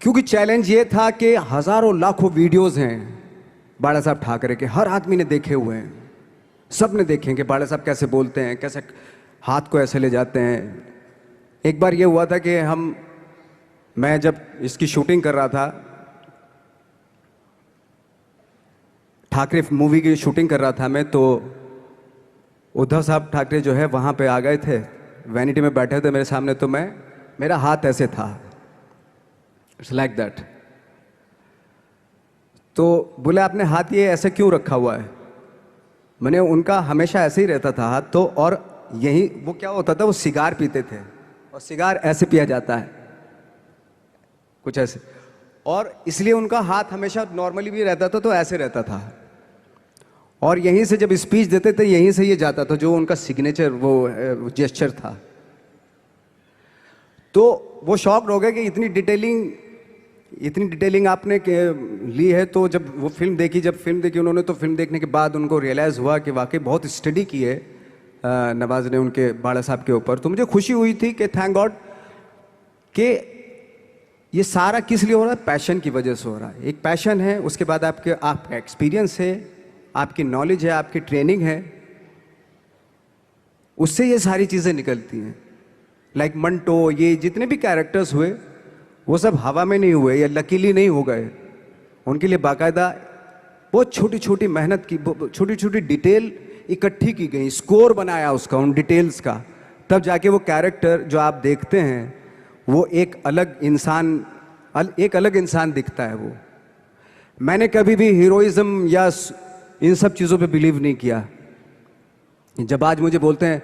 क्योंकि चैलेंज ये था कि हजारों लाखों वीडियोस हैं बाला साहब ठाकरे के, हर आदमी ने देखे हुए हैं, सब ने देखे कि बाला साहब कैसे बोलते हैं, कैसे हाथ को ऐसे ले जाते हैं। एक बार ये हुआ था कि मैं जब इसकी शूटिंग कर रहा था, ठाकरे मूवी की शूटिंग कर रहा था मैं, तो उद्धव साहब ठाकरे जो है वहाँ पे आ गए थे, वैनिटी में बैठे थे मेरे सामने, तो मेरा हाथ ऐसे था, इट्स लाइक दैट। तो बोले आपने हाथ ये ऐसे क्यों रखा हुआ है? मैंने उनका हमेशा ऐसे ही रहता था हाथ, तो और यही वो क्या होता था, वो सिगार पीते थे और सिगार ऐसे पिया जाता है कुछ ऐसे, और इसलिए उनका हाथ हमेशा नॉर्मली भी रहता था तो ऐसे रहता था, और यहीं से जब स्पीच देते थे यहीं से ये जाता था, जो उनका सिग्नेचर वो जेस्चर था। तो वो शॉक्ड हो गए कि इतनी डिटेलिंग आपने ली है। तो जब फिल्म देखी उन्होंने, तो फिल्म देखने के बाद उनको रियलाइज़ हुआ कि वाकई बहुत स्टडी की है नवाज ने उनके बाला साहब के ऊपर। तो मुझे खुशी हुई थी कि थैंक गॉड कि ये सारा किस लिए हो रहा है, पैशन की वजह से हो रहा है। एक पैशन है, उसके बाद आपका एक्सपीरियंस है, आपकी नॉलेज है, आपकी ट्रेनिंग है, उससे ये सारी चीज़ें निकलती हैं। लाइक मंटो, ये जितने भी कैरेक्टर्स हुए वो सब हवा में नहीं हुए या लकीली नहीं हो गए, उनके लिए बाकायदा बहुत छोटी छोटी मेहनत की, छोटी छोटी डिटेल इकट्ठी की गई, स्कोर बनाया उसका, उन डिटेल्स का, तब जाके वो कैरेक्टर जो आप देखते हैं वो एक अलग इंसान दिखता है। वो मैंने कभी भी हीरोइज्म या इन सब चीज़ों पे बिलीव नहीं किया। जब आज मुझे बोलते हैं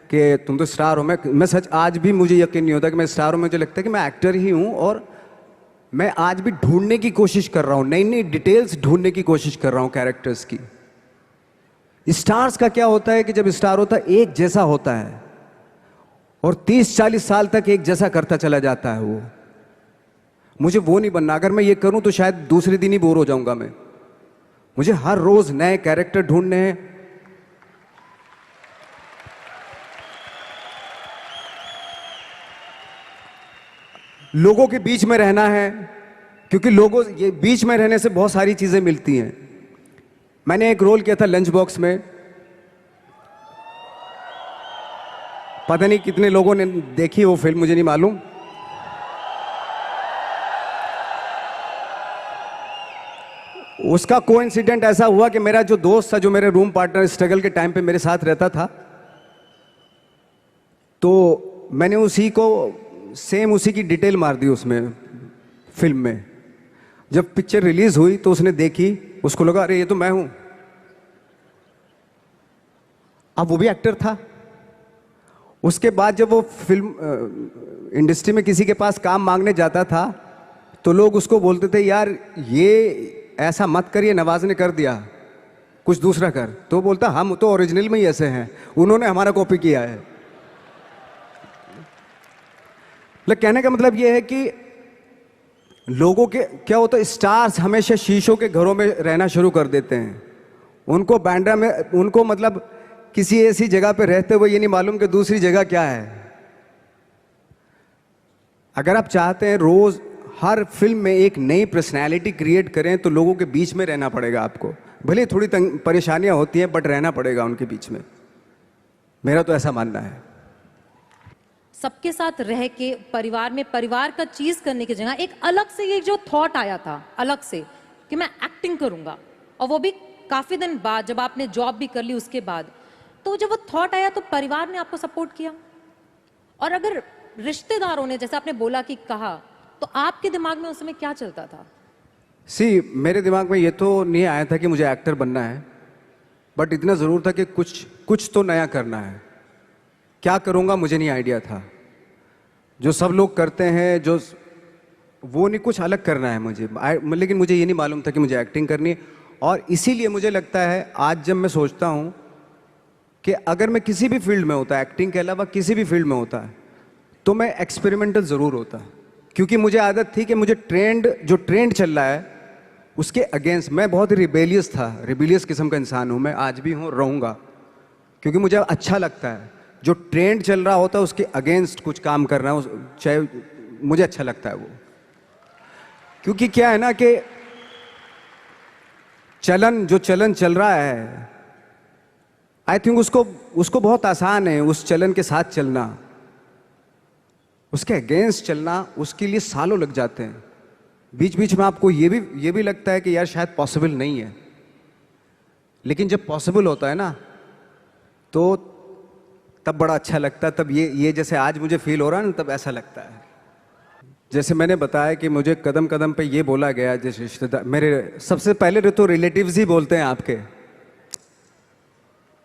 कि तुम तो स्टार हो, मैं सच आज भी मुझे यकीन नहीं होता कि मैं स्टार हूँ। मुझे लगता है कि मैं एक्टर ही हूँ, और मैं आज भी ढूंढने की कोशिश कर रहा हूँ, नई नई डिटेल्स ढूंढने की कोशिश कर रहा हूँ कैरेक्टर्स की। स्टार्स का क्या होता है कि जब स्टार होता है एक जैसा होता है और 30-40 साल तक एक जैसा करता चला जाता है। वो मुझे वो नहीं बनना। अगर मैं ये करूं तो शायद दूसरे दिन ही बोर हो जाऊंगा मैं। मुझे हर रोज नए कैरेक्टर ढूंढने हैं। लोगों के बीच में रहना है, क्योंकि लोगों ये बीच में रहने से बहुत सारी चीजें मिलती हैं। मैंने एक रोल किया था लंच बॉक्स में, पता नहीं कितने लोगों ने देखी वो फिल्म, मुझे नहीं मालूम। उसका कोइंसिडेंट ऐसा हुआ कि मेरा जो दोस्त था, जो मेरे रूम पार्टनर स्ट्रगल के टाइम पे मेरे साथ रहता था, तो मैंने उसी की डिटेल मार दी उसमें फिल्म में। जब पिक्चर रिलीज हुई तो उसने देखी, उसको लगा अरे ये तो मैं हूं। अब वो भी एक्टर था। उसके बाद जब वो फिल्म इंडस्ट्री में किसी के पास काम मांगने जाता था तो लोग उसको बोलते थे यार ये ऐसा मत करिए, नवाज ने कर दिया, कुछ दूसरा कर। तो बोलता हम तो ओरिजिनल में ही ऐसे हैं, उन्होंने हमारा कॉपी किया है। लेकिन कहने का मतलब ये है कि लोगों के क्या होता है, स्टार्स हमेशा शीशों के घरों में रहना शुरू कर देते हैं। उनको बांद्रा में, उनको मतलब किसी ऐसी जगह पे रहते हुए ये नहीं मालूम कि दूसरी जगह क्या है। अगर आप चाहते हैं रोज हर फिल्म में एक नई पर्सनैलिटी क्रिएट करें तो लोगों के बीच में रहना पड़ेगा आपको। भले थोड़ी परेशानियां होती हैं बट रहना पड़ेगा उनके बीच में। मेरा तो ऐसा मानना है। सबके साथ रह के परिवार में परिवार का चीज करने की जगह एक अलग से ये जो थॉट आया था अलग से कि मैं एक्टिंग करूंगा, और वो भी काफी दिन बाद जब आपने जॉब भी कर ली उसके बाद, तो जब वो थॉट आया तो परिवार ने आपको सपोर्ट किया? और अगर रिश्तेदारों ने, जैसे आपने बोला कि कहा, तो आपके दिमाग में उस समय क्या चलता था? मेरे दिमाग में ये तो नहीं आया था कि मुझे एक्टर बनना है, बट इतना जरूर था कि कुछ तो नया करना है। क्या करूंगा मुझे नहीं आइडिया था। जो सब लोग करते हैं जो वो नहीं, कुछ अलग करना है मुझे। लेकिन मुझे ये नहीं मालूम था कि मुझे एक्टिंग करनी है। और इसीलिए मुझे लगता है आज जब मैं सोचता हूँ कि अगर मैं किसी भी फील्ड में होता, एक्टिंग के अलावा किसी भी फील्ड में होता, तो मैं एक्सपेरिमेंटल ज़रूर होता। क्योंकि मुझे आदत थी कि मुझे जो ट्रेंड चल रहा है उसके अगेंस्ट, मैं बहुत ही रिबेलियस किस्म का इंसान हूँ। मैं आज भी हूँ, रहूँगा, क्योंकि मुझे अच्छा लगता है जो ट्रेंड चल रहा होता है उसके अगेंस्ट कुछ काम करना, चाहे मुझे अच्छा लगता है वो। क्योंकि क्या है ना कि जो चलन चल रहा है, आई थिंक उसको उसको बहुत आसान है उस चलन के साथ चलना, उसके अगेंस्ट चलना उसके लिए सालों लग जाते हैं। बीच बीच में आपको ये भी लगता है कि यार शायद पॉसिबल नहीं है, लेकिन जब पॉसिबल होता है ना तो तब बड़ा अच्छा लगता है। तब ये जैसे आज मुझे फील हो रहा है ना, तब ऐसा लगता है। जैसे मैंने बताया कि मुझे कदम कदम पे ये बोला गया, जैसे रिश्तेदार मेरे सबसे पहले तो रिलेटिव्स ही बोलते हैं आपके,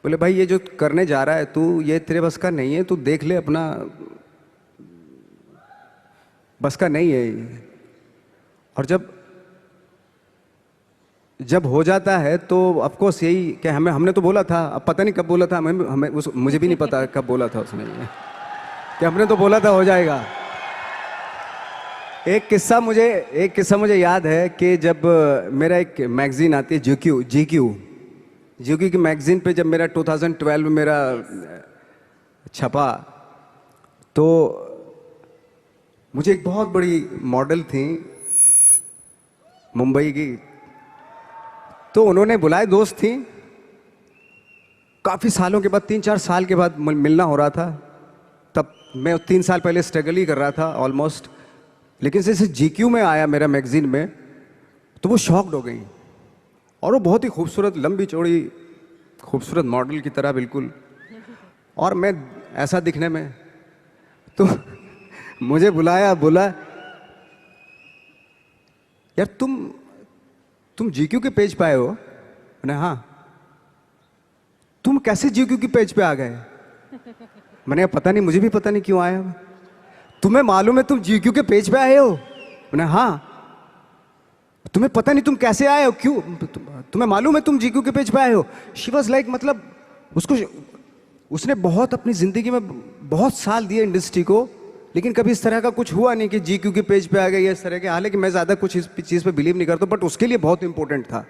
बोले भाई ये जो करने जा रहा है तू, ये तेरे बस का नहीं है, तू देख ले अपना, बस का नहीं है ये। और जब हो जाता है तो ऑफ कोर्स यही कि हमने तो बोला था, अब पता नहीं कब बोला था, मुझे भी नहीं पता कब बोला था उसने ये, कि हमने तो बोला था हो जाएगा। एक किस्सा मुझे याद है कि जब मेरा एक मैगजीन आती है जीक्यू की मैगजीन पे जब मेरा 2012 में मेरा छपा, तो मुझे एक बहुत बड़ी मॉडल थी मुंबई की, तो उन्होंने बुलाए, दोस्त थी, काफ़ी सालों के बाद 3-4 साल के बाद मिलना हो रहा था। तब मैं 3 साल पहले स्ट्रगल ही कर रहा था ऑलमोस्ट, लेकिन जैसे जीक्यू में आया मेरा मैगजीन में, तो वो शॉक्ड हो गई। और वो बहुत ही खूबसूरत, लंबी चौड़ी खूबसूरत मॉडल की तरह बिल्कुल, और मैं ऐसा दिखने में, तो मुझे बोला यार तुम जीक्यू के पेज पे आए हो? मैंने हाँ। तुम कैसे जीक्यू के पेज पे आ गए? मैंने पता नहीं, मुझे भी पता नहीं क्यों आया। तुम्हें मालूम है तुम जीक्यू के पेज पे आए हो? मैंने हाँ। तुम्हें पता नहीं तुम कैसे आए हो, क्यों? तुम्हें मालूम है तुम जीक्यू के पेज पे आए हो? शी वॉज लाइक, मतलब उसने बहुत अपनी जिंदगी में बहुत साल दिए इंडस्ट्री को, लेकिन कभी इस तरह का कुछ हुआ नहीं कि जीक्यू के पेज पे आ गए इस तरह के। हालांकि मैं ज़्यादा कुछ इस चीज़ पे बिलीव नहीं करता, बट उसके लिए बहुत इंपॉर्टेंट था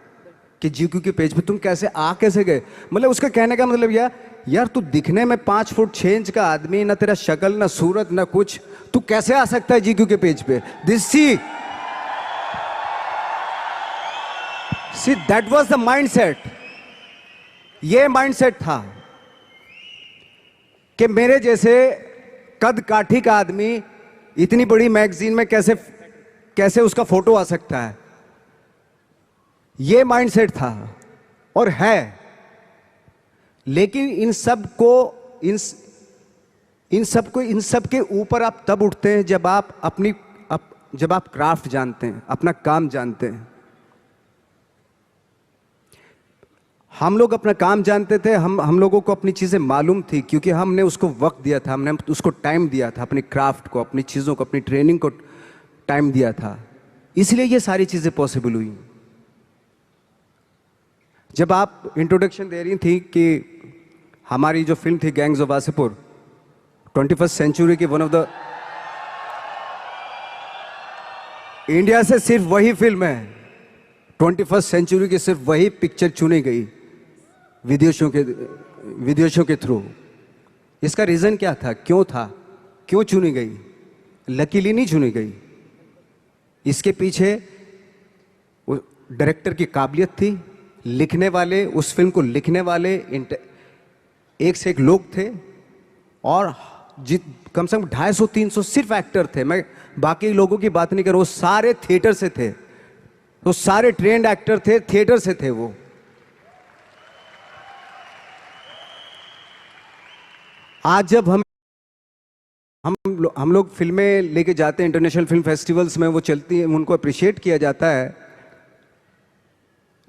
कि जीक्यू के पेज पे तुम कैसे गए। मतलब उसका कहने का मतलब यार तू दिखने में 5 फुट 6 इंच का आदमी, ना तेरा शक्ल ना सूरत ना कुछ, तू कैसे आ सकता है जीक्यू के पेज पे? See that was the mindset. ये माइंडसेट था कि मेरे जैसे कद काठी का आदमी इतनी बड़ी मैगजीन में कैसे उसका फोटो आ सकता है। ये माइंडसेट था और है। लेकिन इन सब के ऊपर आप तब उठते हैं जब आप क्राफ्ट जानते हैं, अपना काम जानते हैं। हम लोग अपना काम जानते थे, हम लोगों को अपनी चीज़ें मालूम थी, क्योंकि हमने उसको वक्त दिया था, हमने उसको टाइम दिया था, अपनी क्राफ्ट को, अपनी चीज़ों को, अपनी ट्रेनिंग को टाइम दिया था। इसलिए ये सारी चीज़ें पॉसिबल हुई। जब आप इंट्रोडक्शन दे रही थी कि हमारी जो फिल्म थी gangs of Wasseypur, 21st century की वन ऑफ द इंडिया से सिर्फ वही फिल्म है, 21st सेंचुरी की सिर्फ वही पिक्चर चुनी गई विदेशों के थ्रू। इसका रीज़न क्या था, क्यों चुनी गई? लकीली नहीं चुनी गई। इसके पीछे डायरेक्टर की काबिलियत थी, लिखने वाले, उस फिल्म को लिखने वाले एक से एक लोग थे, और कम से कम 250-300 सिर्फ एक्टर थे। मैं बाकी लोगों की बात नहीं कर रहा हूँ, सारे थिएटर से थे, तो सारे ट्रेंड एक्टर थे, थिएटर से थे वो। आज जब हम लोग फिल्में लेके जाते हैं इंटरनेशनल फिल्म फेस्टिवल्स में, वो चलती हैं, उनको अप्रिशिएट किया जाता है,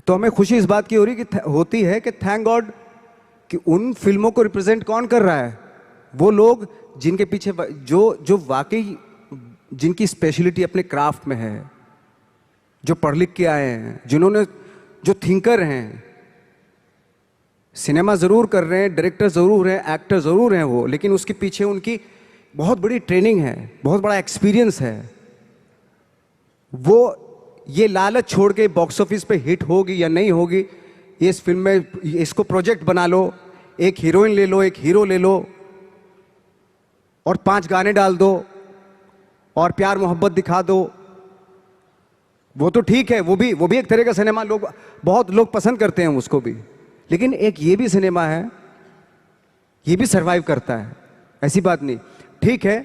तो हमें खुशी इस बात की होती है कि थैंक गॉड कि उन फिल्मों को रिप्रेजेंट कौन कर रहा है? वो लोग जिनके पीछे जो वाकई जिनकी स्पेशलिटी अपने क्राफ्ट में है, जो पढ़ लिख के आए हैं, जो थिंकर हैं। सिनेमा ज़रूर कर रहे हैं, डायरेक्टर ज़रूर हैं, एक्टर ज़रूर हैं वो, लेकिन उसके पीछे उनकी बहुत बड़ी ट्रेनिंग है, बहुत बड़ा एक्सपीरियंस है। वो ये लालच छोड़ के बॉक्स ऑफिस पे हिट होगी या नहीं होगी, इस फिल्म में इसको प्रोजेक्ट बना लो, एक हीरोइन ले लो, एक हीरो ले लो, और 5 गाने डाल दो, और प्यार मोहब्बत दिखा दो, वो तो ठीक है, वो भी एक तरह का सिनेमा, लोग बहुत लोग पसंद करते हैं उसको भी। लेकिन एक ये भी सिनेमा है, ये भी सरवाइव करता है, ऐसी बात नहीं। ठीक है,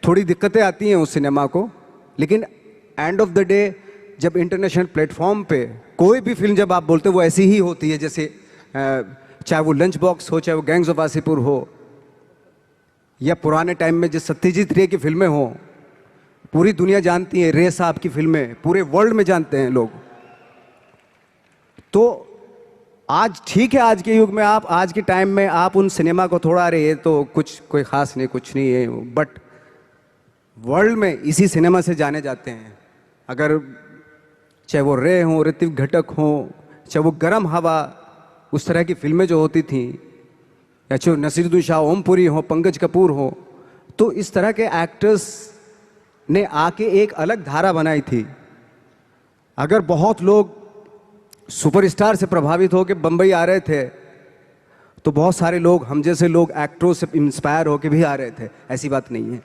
थोड़ी दिक्कतें आती हैं उस सिनेमा को, लेकिन एंड ऑफ द डे जब इंटरनेशनल प्लेटफॉर्म पे कोई भी फिल्म जब आप बोलते हो वो ऐसी ही होती है, जैसे चाहे वो लंच बॉक्स हो, चाहे वो गैंग्स ऑफ वासेपुर हो, या पुराने टाइम में जो सत्यजीत रे की फिल्में हो, पूरी दुनिया जानती है रे साहब की फिल्में, पूरे वर्ल्ड में जानते हैं लोग। तो आज ठीक है, आज के युग में आप, आज के टाइम में आप उन सिनेमा को थोड़ा, अरे ये तो कुछ कोई खास नहीं, कुछ नहीं है, बट वर्ल्ड में इसी सिनेमा से जाने जाते हैं। अगर चाहे वो रे हो, ऋतिक घटक हो, चाहे वो गरम हवा, उस तरह की फिल्में जो होती थी, या चाहे नसीरुद्दीन शाह ओमपुरी हो, पंकज कपूर हो, तो इस तरह के एक्टर्स ने आके एक अलग धारा बनाई थी। अगर बहुत लोग सुपरस्टार से प्रभावित होकर बम्बई आ रहे थे, तो बहुत सारे लोग, हम जैसे लोग एक्टरों से इंस्पायर होकर भी आ रहे थे, ऐसी बात नहीं है।